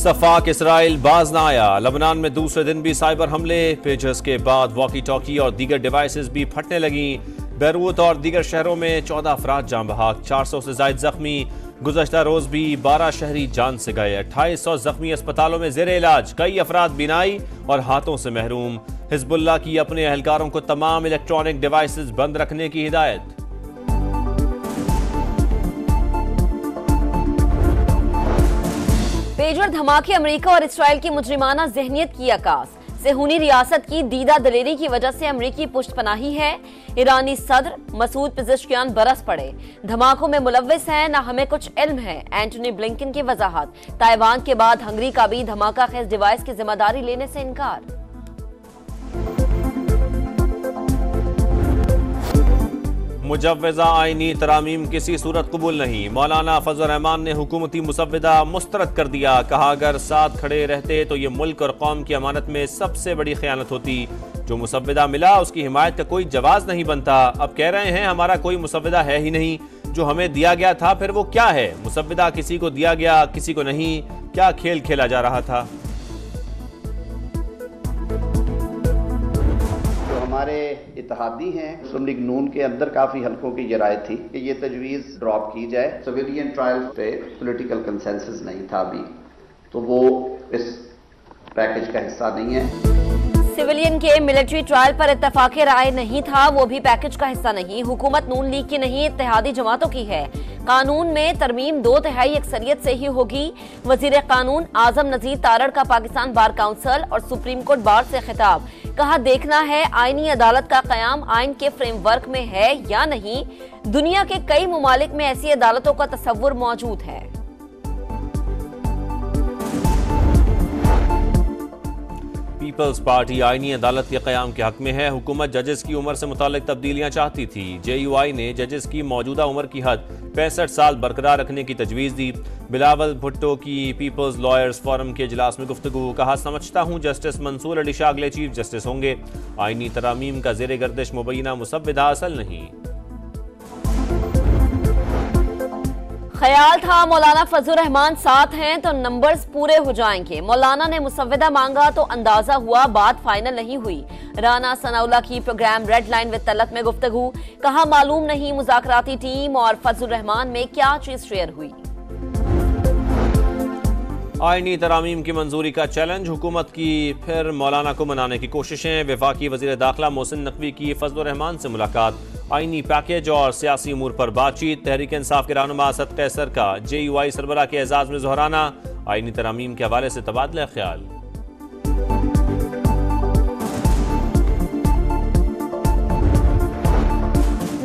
सफाक Israel बाज न आया। लबनान में दूसरे दिन भी साइबर हमले, पेजर्स के बाद वॉकी टॉकी और दीगर डिवाइसेस भी फटने लगी। बैरूत और दीगर शहरों में 14 अफराद जान बहक, 400 से ज्यादा जख्मी। गुज़श्ता रोज भी 12 शहरी जान से गए। 2800 जख्मी अस्पतालों में जेर इलाज। कई अफराद बीनाई और हाथों से महरूम। हिजबुल्लाह की अपने एहलकारों को तमाम इलेक्ट्रॉनिक डिवाइसेस बंद रखने की हिदायत। पेजर धमाके अमेरिका और इसराइल की मुजरिमाना जहनियत की अक्कास। सेहूनी रियासत की दीदा दलेरी की वजह से अमेरिकी पुष्टपनाही है। ईरानी सदर मसूद पिज़ेश्कियान बरस पड़े। धमाकों में मुलव्विस हैं, न हमें कुछ इल्म है, एंटनी ब्लिंकन की वजाहत। ताइवान के बाद हंगरी का भी धमाका खेज डिवाइस की जिम्मेदारी लेने से इनकार। मुजव्वज़ा आईनी तरामीम किसी सूरत कबूल नहीं। मौलाना फजल रहमान ने हुकूमती मुसव्विदा मुस्तरद कर दिया। कहा अगर साथ खड़े रहते तो ये मुल्क और कौम की अमानत में सबसे बड़ी खयानत होती। जो मुसव्विदा मिला उसकी हिमायत का कोई जवाज नहीं बनता। अब कह रहे हैं हमारा कोई मुसव्विदा है ही नहीं। जो हमें दिया गया था फिर वो क्या है? मुसव्विदा किसी को दिया गया, किसी को नहीं। क्या खेल खेला जा रहा था? हमारे इत्तेहादी हैं मुस्लिम लीग नून के अंदर काफ़ी हल्कों की ये राय थी कि ये तजवीज़ ड्रॉप की जाए। सिविलियन ट्रायल पे पॉलिटिकल कंसेंसस नहीं था अभी, तो वो इस पैकेज का हिस्सा नहीं है। सिविलियन के मिलिट्री ट्रायल पर इत्तफाक राय नहीं था, वो भी पैकेज का हिस्सा नहीं। हुकूमत नून लीग की नहीं, इत्तेहादी जमातों की है। कानून में तरमीम 2/3 अक्सरियत से ही होगी। वजीर कानून आजम नजीर तारड़ का पाकिस्तान बार काउंसिल और सुप्रीम कोर्ट बार से खिताब। कहा देखना है आईनी अदालत का कयाम आइन के फ्रेमवर्क में है या नहीं। दुनिया के कई मुमालिक में ऐसी अदालतों का तस्वुर मौजूद है। पीपल्स पार्टी आईनी अदालत के क़याम के हक में है। हुकूमत जजेस की उम्र से मुतालिक तब्दीलियां चाहती थी। JUI ने जजेस की मौजूदा उम्र की हद 65 साल बरकरार रखने की तजवीज़ दी। बिलावल भुट्टो की पीपल्स लॉयर्स फोरम के इजलास में गुफ्तगू। कहा समझता हूँ जस्टिस मंसूर अली शाह अगले चीफ जस्टिस होंगे। आईनी तरामीम का ज़ेर गर्दिश मुबैना मुसव्विदा असल नहीं। ख्याल था मौलाना फजल रहमान साथ हैं तो नंबर्स पूरे हो जाएंगे। मौलाना ने मुसव्विदा मांगा तो अंदाजा हुआ बात फाइनल नहीं हुई। राना सनाउल्लाह की program red line with Talat में गुफ्तगू। कहा मालूम नहीं मुज़ाकराती टीम और फजल रहमान में क्या चीज शेयर हुई। आईनी तरामीम की मंजूरी का चैलेंज। हुकूमत की फिर मौलाना को मनाने की कोशिशें। वफाकी वज़ीर दाखिला मोहसिन नकवी की फजल रहमान से मुलाकात। आईनी पैकेज और सियासी उमूर पर बातचीत। तहरीक इंसाफ के रहनुमा असद कैसर का JUI सरबराह के एजाज में जोहराना। आईनी तरामीम के हवाले से तबादला ख्याल।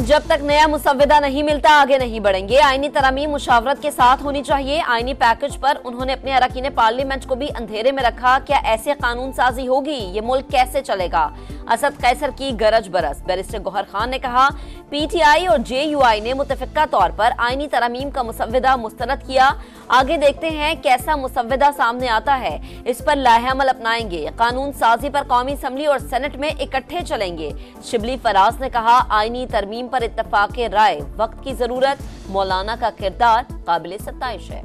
जब तक नया मुसव्विदा नहीं मिलता आगे नहीं बढ़ेंगे। आईनी तरामीम मुशावरत के साथ होनी चाहिए। आईनी पैकेज पर उन्होंने अपने अरकान पार्लियामेंट को भी अंधेरे में रखा। क्या ऐसे कानून साजी होगी? ये मुल्क कैसे चलेगा? असद कैसर की गरज बरस। बैरिस्टर गौहर खान ने कहा PTI और JUI ने मुतफिका तौर पर आईनी तरामीम का मुसव्विदा मुस्तरद किया। आगे देखते हैं कैसा मुसव्विदा सामने आता है। इस पर लाहेअमल अपनाएंगे। कानून साजी पर कौमी असम्बली और सेनेट में इकट्ठे चलेंगे। शिबली फराज ने कहा आईनी तरमीम पर इत्तफाक राय, वक्त की जरूरत। मौलाना का किरदार काबिल सत्ताइश है।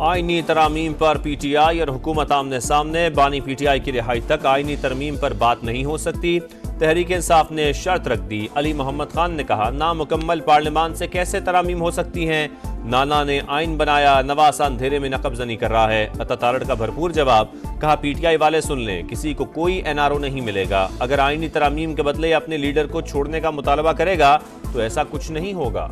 आईनी तरामीम पर PTI और हुकूमत आमने सामने। बानी PTI की रिहाई तक आईनी तरमीम पर बात नहीं हो सकती। तहरीक इंसाफ ने शर्त रख दी। अली मोहम्मद खान ने कहा नामुकम्मल पार्लियामान से कैसे तरामीम हो सकती हैं? नाना ने आइन बनाया, नवासा अंधेरे में नकबजनी कर रहा है। अता तारड़ का भरपूर जवाब। कहा PTI वाले सुन लें, किसी को कोई NRO नहीं मिलेगा। अगर आईनी तरामीम के बदले अपने लीडर को छोड़ने का मुतालबा करेगा तो ऐसा कुछ नहीं होगा।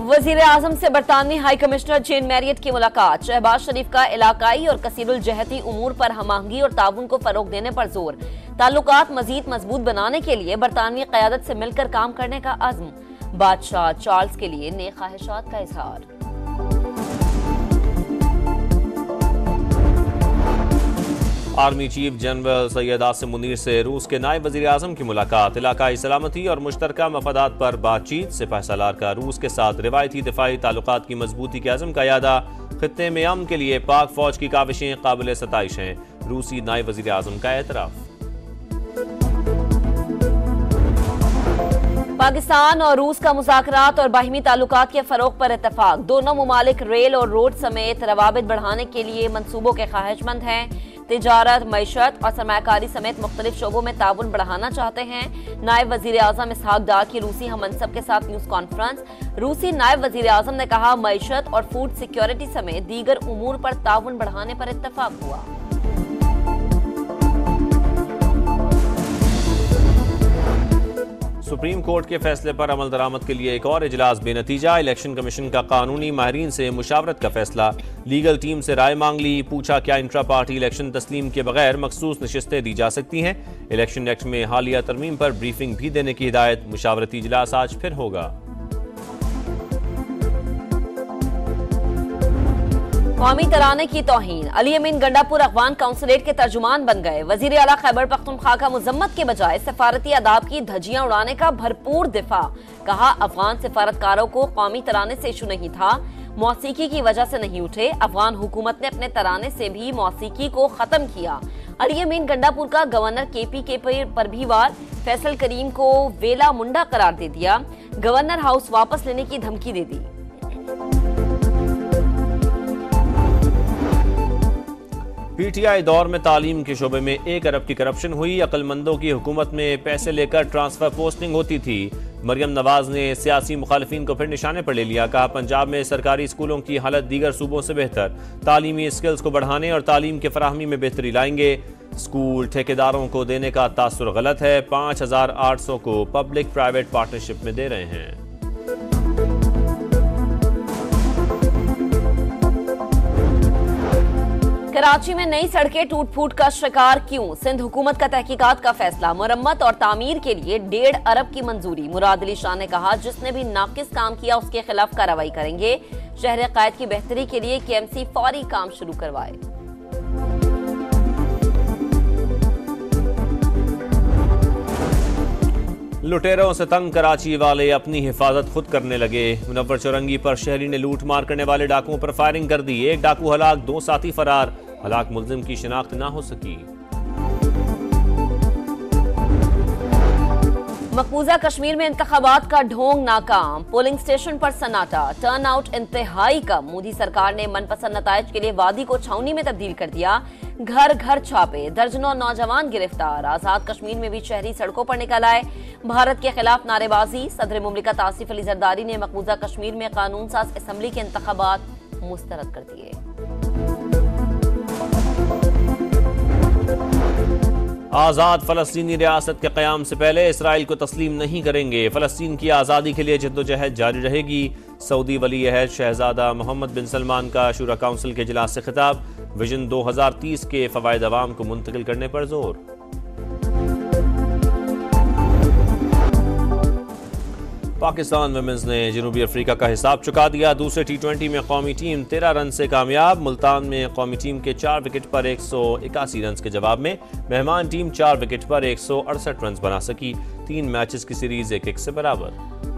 वजीर आजम से बरतानवी हाई कमिश्नर जेन मैरियट की मुलाकात। शहबाज शरीफ का इलाकाई और कसीरुल जहती उमूर पर हमाहंगी और ताउन को फरोग देने पर जोर। ताल्लुकात मजीद मजबूत बनाने के लिए बरतानवी क़यादत से मिलकर काम करने का अज़्म। बादशाह चार्ल्स के लिए नेक ख्वाहिशात का इजहार। Army chief general Syed Asim Munir से रूस के नायब वज़ीर आज़म की मुलाकात। इलाकाई सलामती और मुश्तरका मफादात पर बातचीत। सिपहसालार का रूस के साथ रिवायती दिफाई ताल्लुकात की मजबूती के अज़म का यादा। खित्ते में अमन के लिए पाक फौज की काविशें काबिल सताइश हैं। रूसी नायब वज़ीर आज़म का एतराफ़। पाकिस्तान और रूस का मुज़ाकरात और बाहिमी ताल्लुकात के फरोग पर इत्तेफाक। दोनों मुमालिक रेल और रोड समेत रवाबित बढ़ाने के लिए मंसूबों के ख्वाहिशमंद हैं। तिजारत, मईशत और सरमायाकारी समेत मुख्तलिफ शोबों में ताउन बढ़ाना चाहते हैं। नायब वजीर आजम इसहाक डार की रूसी हममनसब के साथ न्यूज कॉन्फ्रेंस। रूसी नायब वजीर आजम ने कहा, मईशत और फूड सिक्योरिटी समेत दीगर उमूर पर ताउन बढ़ाने पर इत्तेफाक हुआ। सुप्रीम कोर्ट के फैसले पर अमल दरामद के लिए एक और इजलास बेनतीजा। इलेक्शन कमीशन का कानूनी माहिरीन से मुशावरत का फैसला। लीगल टीम से राय मांग ली। पूछा क्या इंट्रा पार्टी इलेक्शन तस्लीम के बगैर मखसूस नशिस्तें दी जा सकती हैं। इलेक्शन एक्ट में हालिया तरमीम पर ब्रीफिंग भी देने की हिदायत। मुशावरती इजलास आज फिर होगा। कौमी तराने की तौहीन। अली अमीन गंडापुर अफगान काउंसिलेट के तर्जुमान बन गए। वजीर आला खैबर पख्तूनख्वा का मुजम्मत के बजाय सफारती आदाब की धज्जियां उड़ाने का भरपूर दिफा। कहा, अफगान सिफारतकारों को कौमी तराने से इशू नहीं था, मौसीकी की वजह से नहीं उठे। अफगान हुकूमत ने अपने तराने से भी मौसीकी को खत्म किया। अली अमीन गंडापुर का गवर्नर KPK पर भी वार। फैसल करीम को वेला मुंडा करार दे दिया। गवर्नर हाउस वापस लेने की धमकी दे दी। PTI दौर में तालीम के शोबे में 1 अरब की करप्शन हुई। अक्लमंदों की हुकूमत में पैसे लेकर ट्रांसफर पोस्टिंग होती थी। मरियम नवाज ने सियासी मुखालिफिन को फिर निशाने पर ले लिया। कहा, पंजाब में सरकारी स्कूलों की हालत दीगर सूबों से बेहतर। तालीमी स्किल्स को बढ़ाने और तालीम के फराहमी में बेहतरी लाएंगे। स्कूल ठेकेदारों को देने का तासुर गलत है। 5800 को पब्लिक प्राइवेट पार्टनरशिप में दे रहे हैं। कराची में नई सड़कें टूट फूट का शिकार क्यों? सिंध हुकूमत का तहकीकात का फैसला। मुरम्मत और तामीर के लिए 1.5 अरब की मंजूरी। मुराद अली शाह ने कहा, जिसने भी नाकिस काम किया उसके खिलाफ कार्रवाई करेंगे। शहर क़ायद की बेहतरी के लिए KMC फौरी काम शुरू करवाए। लुटेरों से तंग कराची वाले अपनी हिफाजत खुद करने लगे। मुनव्वर चौरंगी पर शहरी ने लूट मार करने वाले डाकुओं पर फायरिंग कर दी। 1 डाकू हलाक, 2 साथी फरार। हलाक मुल्जिम की शिनाख्त ना हो सकी। मकबूजा कश्मीर में इंतखाबात का ढोंग नाकाम। पोलिंग स्टेशन पर सन्नाटा। टर्न आउट इंतहाई कम। मोदी सरकार ने मनपसंद नताइज के लिए वादी को छावनी में तब्दील कर दिया। घर घर छापे। दर्जनों नौजवान गिरफ्तार। आजाद कश्मीर में भी शहरी सड़कों पर निकल आए। भारत के खिलाफ नारेबाजी। सदर मुमलिकत आसिफ अली जरदारी ने मकबूजा कश्मीर में कानून साज असम्बली के इंतखाबात मुस्तरद कर दिए। आज़ाद फ़लस्तीनी रियासत के क़याम से पहले इसराइल को तस्लीम नहीं करेंगे। फ़लस्तीन की आज़ादी के लिए जद्दोजहद जारी रहेगी। सऊदी वली अहद शहजादा मोहम्मद बिन सलमान का शूरा काउंसिल के इजलास से खिताब। विजन 2030 के फ़वाइद अवाम को मुंतकिल करने पर जोर। पाकिस्तान वुमेन्स ने जनूबी अफ्रीका का हिसाब चुका दिया। दूसरे T20 में कौमी टीम 13 रन से कामयाब। मुल्तान में कौमी टीम के 4 विकेट पर 181 रन के जवाब में मेहमान टीम 4 विकेट पर 168 रन बना सकी। 3 मैचेस की सीरीज 1-1 से बराबर।